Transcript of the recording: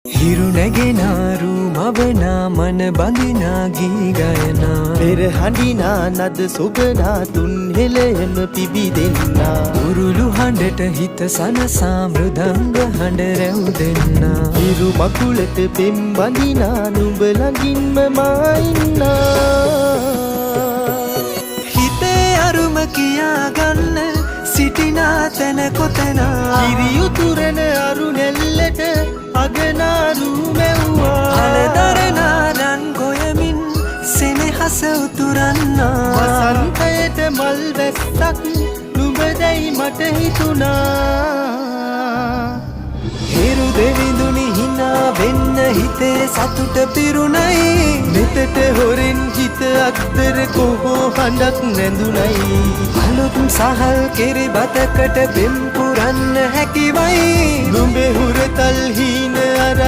හිරු නැගෙනාරු මවනා මන බඳිනා ගී ගයනා පෙර හඬිනා නද සොබනා තුන් හෙළයම පිබිදෙන්නා උරුළු හඬට හිත සනසා මෘදංග හඬ රැව් දෙන්නා හිරු මකුලට පෙම් බඳිනා නුඹ ළඟින්ම මා ඉන්නා හිතේ අරුම කියාගන්න සිටිනා තැන කොතනා කිරි උතුරන අරු නැල්ලට අගනාරු මැව්වා හලදරනා රන් ගොයමින් සෙනෙහස උතුරන්නා වසන්තයට මල් වැස්සක් නුඹදැයි මට හිතුණා හිරු දෙවිඳුනි හිනා වෙන්න හිතේ සතුට පිරුණයි නෙතට හොරෙන් හිත අත්තර කොහෝ හඬක් නැඳුනයි අලුත් සහල් කිරි බතකට බෙම් පුරන්න හැකිවයි නුඹේ හුරතල් හීන අරන්